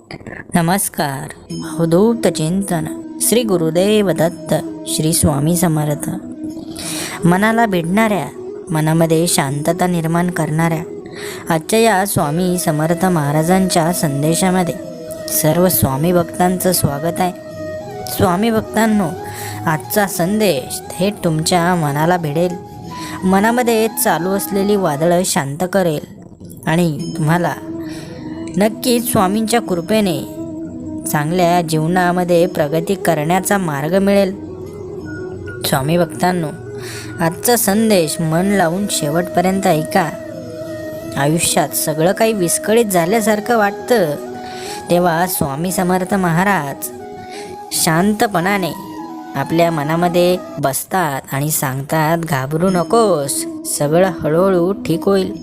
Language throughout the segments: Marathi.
नमस्कार. अवधूत चिंतन श्री गुरुदेव दत्त श्री स्वामी समर्थ. मनाला भिडणाऱ्या, मनामध्ये शांतता निर्माण करणाऱ्या आजच्या या स्वामी समर्थ महाराजांच्या संदेशामध्ये सर्व स्वामी भक्तांचं स्वागत आहे. स्वामी भक्तांनो, आजचा संदेश थेट तुमच्या मनाला भिडेल, मनामध्ये चालू असलेली वादळं शांत करेल आणि तुम्हाला नक्कीच स्वामींच्या कृपेने चांगल्या जीवनामध्ये प्रगती करण्याचा मार्ग मिळेल. स्वामी भक्तांनो, आजचा संदेश मन लावून शेवटपर्यंत ऐका. आयुष्यात सगळं काही विस्कळीत झाल्यासारखं वाटतं, तेव्हा स्वामी समर्थ महाराज शांतपणाने आपल्या मनामध्ये बसतात आणि सांगतात, घाबरू नकोस, सगळं हळूहळू ठीक होईल.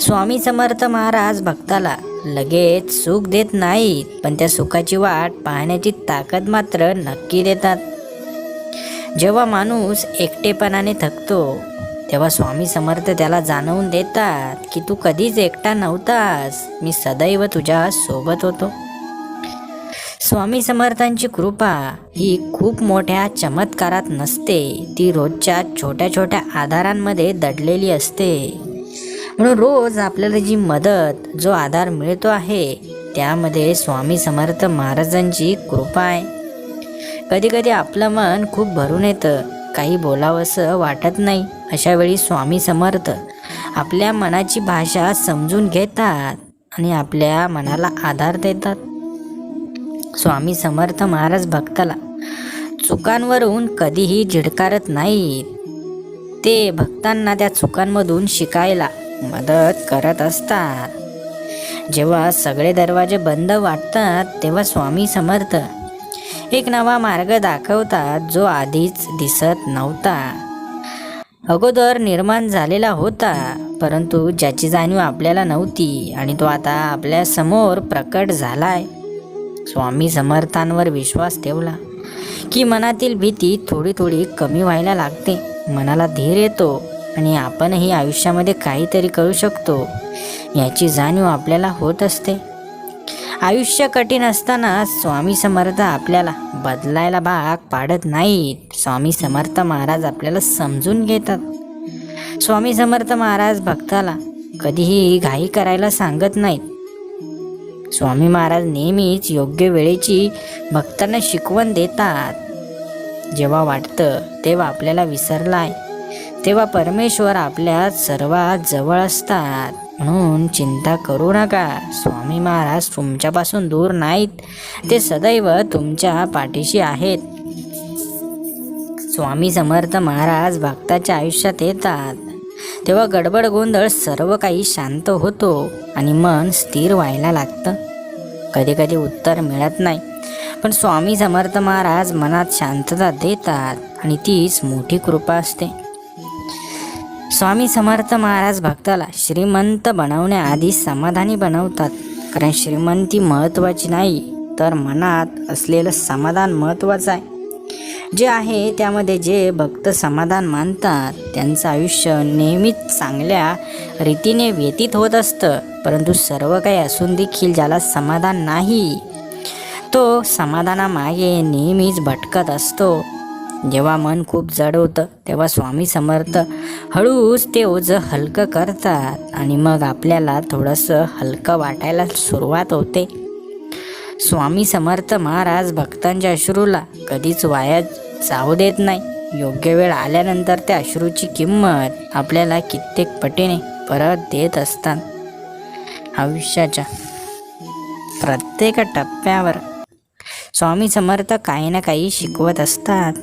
स्वामी समर्थ महाराज भक्ताला लगेच सुख देत नाहीत, पण त्या सुखाची वाट पाहण्याची ताकद मात्र नक्की देतात. जेव्हा माणूस एकटेपणाने थकतो, तेव्हा स्वामी समर्थ त्याला जाणवून देतात की तू कधीच एकटा नव्हतास, मी सदैव तुझ्या सोबत होतो. स्वामी समर्थांची कृपा ही खूप मोठ्या चमत्कारात नसते, ती रोजच्या छोट्या छोट्या आधारांमध्ये दडलेली असते. म्हणून रोज आपल्याला जी मदत, जो आधार मिळतो आहे, त्यामध्ये स्वामी समर्थ महाराजांची कृपा आहे. कधी कधी आपलं मन खूप भरून येतं, काही बोलावंसं वाटत नाही. अशा वेळी स्वामी समर्थ आपल्या मनाची भाषा समजून घेतात आणि आपल्या मनाला आधार देतात. स्वामी समर्थ महाराज भक्ताला चुकांवरून कधीही झिडकारत नाहीत, ते भक्तांना त्या चुकांमधून शिकायला मदत करत असतात. जेव्हा सगळे दरवाजे बंद वाटतात, तेव्हा स्वामी समर्थ एक नवा मार्ग दाखवतात, जो आधीच दिसत नव्हता, अगोदर निर्माण झालेला होता, परंतु ज्याची जाणीव आपल्याला नव्हती आणि तो आता आपल्या समोर प्रकट झालाय. स्वामी समर्थांवर विश्वास ठेवला की मनातील भीती थोडी थोडी कमी व्हायला लागते, मनाला धीर येतो आणि आपणही आयुष्यामध्ये काहीतरी करू शकतो याची जाणीव आपल्याला होत असते. आयुष्य कठीण असताना स्वामी समर्थ आपल्याला बदलायला भाग पाडत नाहीत. स्वामी समर्थ महाराज आपल्याला समजून घेतात. स्वामी समर्थ महाराज भक्ताला कधीही घाई करायला सांगत नाहीत. स्वामी महाराज नेहमीच योग्य वेळेची भक्तांना शिकवण देतात. जेव्हा वाटतं तेव्हा आपल्याला विसरलाय, तेव्हा परमेश्वर आपल्या सर्वात जवळ असतात. म्हणून चिंता करू नका, स्वामी महाराज तुमच्यापासून दूर नाहीत, ते सदैव तुमच्या पाठीशी आहेत. स्वामी समर्थ महाराज भक्ताच्या आयुष्यात येतात, तेव्हा गडबड गोंधळ सर्व काही शांत होतो आणि मन स्थिर व्हायला लागतं. कधी कधी उत्तर मिळत नाही, पण स्वामी समर्थ महाराज मनात शांतता देतात आणि तीच मोठी कृपा असते. स्वामी समर्थ महाराज भक्ताला श्रीमंत बनवण्याआधी समाधानी बनवतात, कारण श्रीमंती महत्त्वाची नाही, तर मनात असलेलं समाधान महत्त्वाचं आहे. जे आहे त्यामध्ये जे भक्त समाधान मानतात, त्यांचं आयुष्य नेहमीच चांगल्या रीतीने व्यतीत होत असतं. परंतु सर्व काही असून देखील ज्याला समाधान नाही, तो समाधानामागे नेहमीच भटकत असतो. जेव्हा मन खूप जड होतं, तेव्हा स्वामी समर्थ हळूच ते ओझं हलकं करतात आणि मग आपल्याला थोडंसं हलकं वाटायला सुरुवात होते. स्वामी समर्थ महाराज भक्तांच्या अश्रूला कधीच वाया जाऊ देत नाही. योग्य वेळ आल्यानंतर त्या अश्रूची किंमत आपल्याला कित्येक पटीने परत देत असतात. आयुष्याच्या प्रत्येक टप्प्यावर स्वामी समर्थ काही ना काही शिकवत असतात.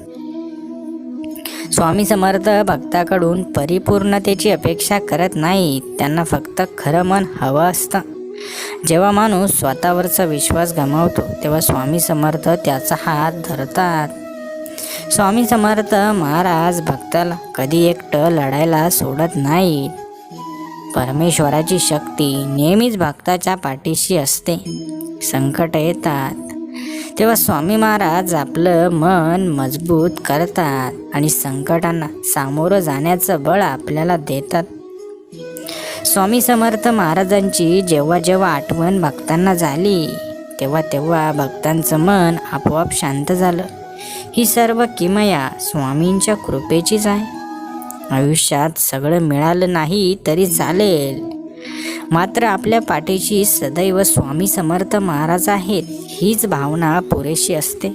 स्वामी समर्थ भक्ताकडून परिपूर्णतेची अपेक्षा करत नाहीत, त्यांना फक्त खरं मन हवं असतं. जेव्हा माणूस स्वतःवरचा विश्वास गमावतो, तेव्हा स्वामी समर्थ त्याचा हात धरतात. स्वामी समर्थ महाराज भक्ताला कधी एकटं लढायला सोडत नाहीत. परमेश्वराची शक्ती नेहमीच भक्ताच्या पाठीशी असते. संकट येतात तेव्हा स्वामी महाराज आपलं मन मजबूत करतात आणि संकटांना सामोरं जाण्याचं बळ आपल्याला देतात. स्वामी समर्थ महाराजांची जेव्हा जेव्हा आठवण भक्तांना झाली, तेव्हा भक्तांचं मन आपोआप शांत झालं. ही सर्व किमया स्वामींच्या कृपेचीच आहे. आयुष्यात सगळं मिळालं नाही तरी चालेल, मात्र आपल्या पाठीशी सदैव स्वामी समर्थ महाराज आहेत हीच भावना पुरेशी असते.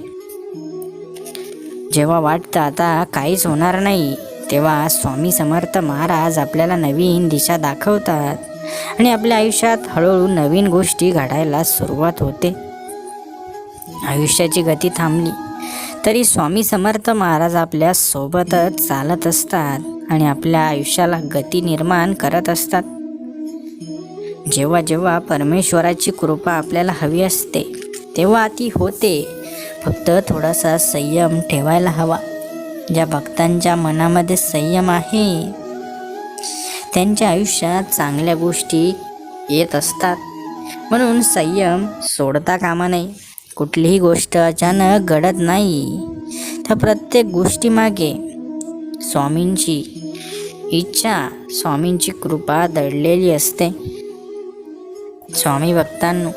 जेव्हा वाटतं आता काहीच होणार नाही, तेव्हा स्वामी समर्थ महाराज आपल्याला नवीन दिशा दाखवतात आणि आपल्या आयुष्यात हळूहळू नवीन गोष्टी घडायला सुरुवात होते. आयुष्याची गती थांबली तरी स्वामी समर्थ महाराज आपल्या सोबतच चालत असतात आणि आपल्या आयुष्याला गती निर्माण करत असतात. जेव्हा जेव्हा परमेश्वराची कृपा आपल्याला हवी असते तेव्हा ती होते, फक्त थोडासा संयम ठेवायला हवा. ज्या भक्तांच्या मनामध्ये संयम आहे त्यांच्या आयुष्यात चांगल्या गोष्टी येत असतात. म्हणून संयम सोडता कामा नये. कुठलीही गोष्ट अचानक घडत नाही, त्या प्रत्येक गोष्टीमागे स्वामींची इच्छा, स्वामींची कृपा दडलेली असते. स्वामी भक्तांनो,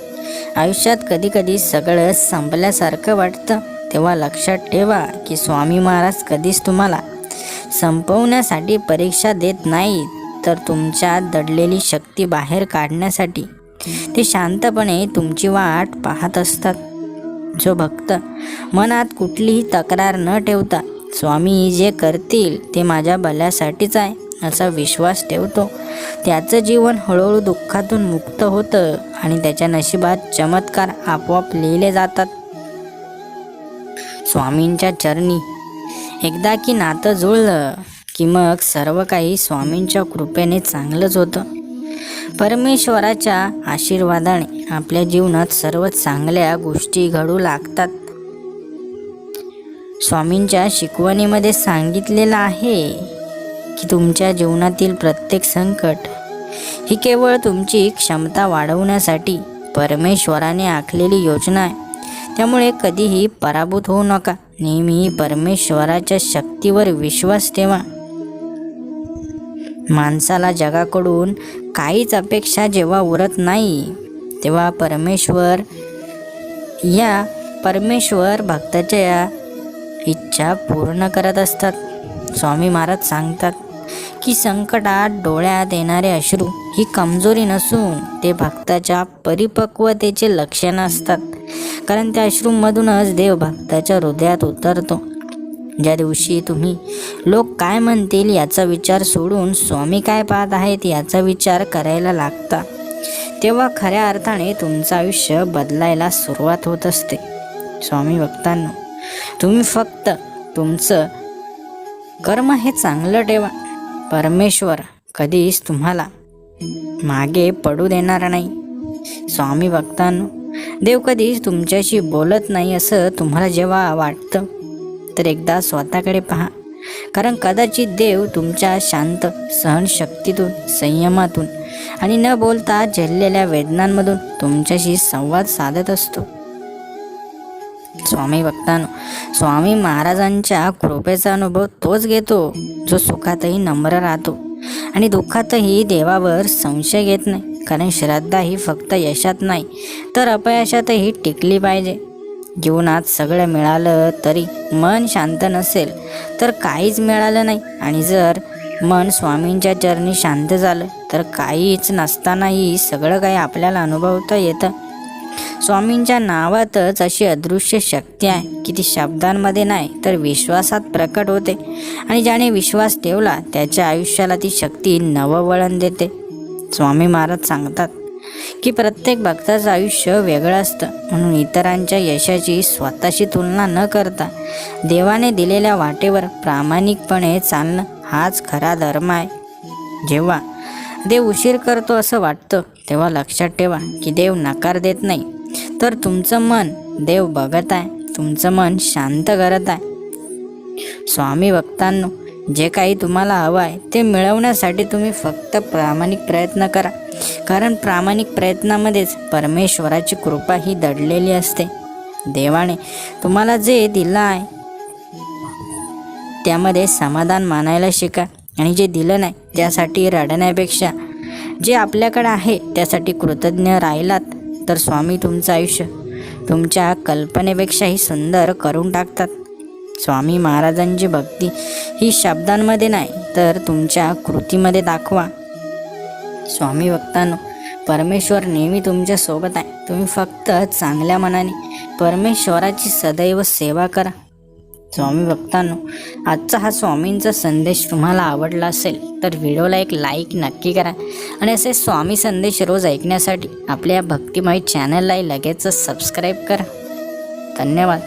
आयुष्यात कधी कधी सगळं संपल्यासारखं वाटतं, तेव्हा लक्षात ठेवा की स्वामी महाराज कधीच तुम्हाला संपवण्यासाठी परीक्षा देत नाहीत, तर तुमच्यात दडलेली शक्ती बाहेर काढण्यासाठी ते शांतपणे तुमची वाट पाहत असतात. जो भक्त मनात कुठलीही तक्रार न ठेवता स्वामी जे करतील ते माझ्या भल्यासाठीच आहे असा विश्वास ठेवतो, त्याचं जीवन हळूहळू दुःखातून मुक्त होतं आणि त्याच्या नशिबात चमत्कार आपोआप लिहिले जातात. स्वामींच्या चरणी एकदा की नातं जुळलं की मग सर्व काही स्वामींच्या कृपेने चांगलंच होतं. परमेश्वराच्या आशीर्वादाने आपल्या जीवनात सर्व चांगल्या गोष्टी घडू लागतात. स्वामींच्या शिकवणीमध्ये सांगितलेलं आहे की तुमच्या जीवनातील प्रत्येक संकट ही केवळ तुमची क्षमता वाढवण्यासाठी परमेश्वराने आखलेली योजना आहे. त्यामुळे कधीही पराभूत होऊ नका. नेहमी परमेश्वराच्या शक्तीवर विश्वास ठेवा. माणसाला जगाकडून काहीच अपेक्षा जेव्हा उरत नाही तेव्हा परमेश्वर भक्ताच्या या इच्छा पूर्ण करत असतात. स्वामी महाराज सांगतात की संकटात डोळ्यात येणारे अश्रू ही कमजोरी नसून ते भक्ताच्या परिपक्वतेचे लक्षण असतात, कारण त्या अश्रूमधूनच देव भक्ताच्या हृदयात उतरतो. ज्या दिवशी तुम्ही लोक काय म्हणतील याचा विचार सोडून स्वामी काय पाहत आहेत याचा विचार करायला लागता, तेव्हा खऱ्या अर्थाने तुमचं आयुष्य बदलायला सुरुवात होत असते. स्वामी भक्तांनो, तुम्ही फक्त तुमचं कर्म हे चांगलं ठेवा. परमेश्वर कधीच तुम्हाला मागे पडू देणार नाही. स्वामी भक्तांनो, देव कधीच तुमच्याशी बोलत नाही असं तुम्हाला जेव्हा वाटतं तर एकदा स्वतःकडे पहा, कारण कदाचित देव तुमच्या शांत सहनशक्तीतून, संयमातून आणि न बोलता झेललेल्या वेदनांमधून तुमच्याशी संवाद साधत असतो. स्वामी भक्तांनो, स्वामी महाराजांच्या कृपेचा अनुभव तोच घेतो जो सुखातही नम्र राहतो आणि दुःखातही देवावर संशय घेत नाही, कारण श्रद्धा ही फक्त यशात नाही तर अपयशातही टिकली पाहिजे. जीवनात सगळं मिळालं तरी मन शांत नसेल तर काहीच मिळालं नाही, आणि जर मन स्वामींच्या चरणी शांत झालं तर काहीच नसतानाही सगळं काही आपल्याला अनुभवता येतं. स्वामींच्या नावातच अशी अदृश्य शक्ती आहे की ती शब्दांमध्ये नाही तर विश्वासात प्रकट होते, आणि ज्याने विश्वास ठेवला त्याच्या आयुष्याला ती शक्ती नववळण देते. स्वामी महाराज सांगतात की प्रत्येक भक्ताचं आयुष्य वेगळं असतं, म्हणून इतरांच्या यशाची स्वतःशी तुलना न करता देवाने दिलेल्या वाटेवर प्रामाणिकपणे चालणं हाच खरा धर्म आहे. जेव्हा देव उशीर करतो असं वाटतं तेव्हा लक्षात ठेवा की देव नकार देत नाही, तर तुमचं मन देव बघत आहे, तुमचं मन शांत करत आहे. स्वामी भक्तांनो, जे काही तुम्हाला हवं आहे ते मिळवण्यासाठी तुम्ही फक्त प्रामाणिक प्रयत्न करा, कारण प्रामाणिक प्रयत्नामध्येच परमेश्वराची कृपा ही दडलेली असते. देवाने तुम्हाला जे दिलं आहे त्यामध्ये समाधान मानायला शिका, आणि जे दिलं नाही त्यासाठी रडण्यापेक्षा जे आपल्याकडे आहे त्यासाठी कृतज्ञ राहिलात तर स्वामी तुमचं आयुष्य तुमच्या कल्पनेपेक्षाही सुंदर करून टाकतात. स्वामी महाराजांची भक्ती ही शब्दांमध्ये नाही तर तुमच्या कृतीमध्ये दाखवा. स्वामी भक्तांनो, परमेश्वर नेहमी तुमच्या सोबत आहे. तुम्ही फक्त चांगल्या मनाने परमेश्वराची सदैव सेवा करा. स्वामी भक्तांनो, आजचा हा स्वामींचा संदेश तुम्हाला आवडला असेल तर व्हिडिओला एक लाईक नक्की करा आणि असे स्वामी संदेश रोज ऐकण्यासाठी आपल्या भक्तिमय चॅनलला लगेचच सबस्क्राईब करा. धन्यवाद.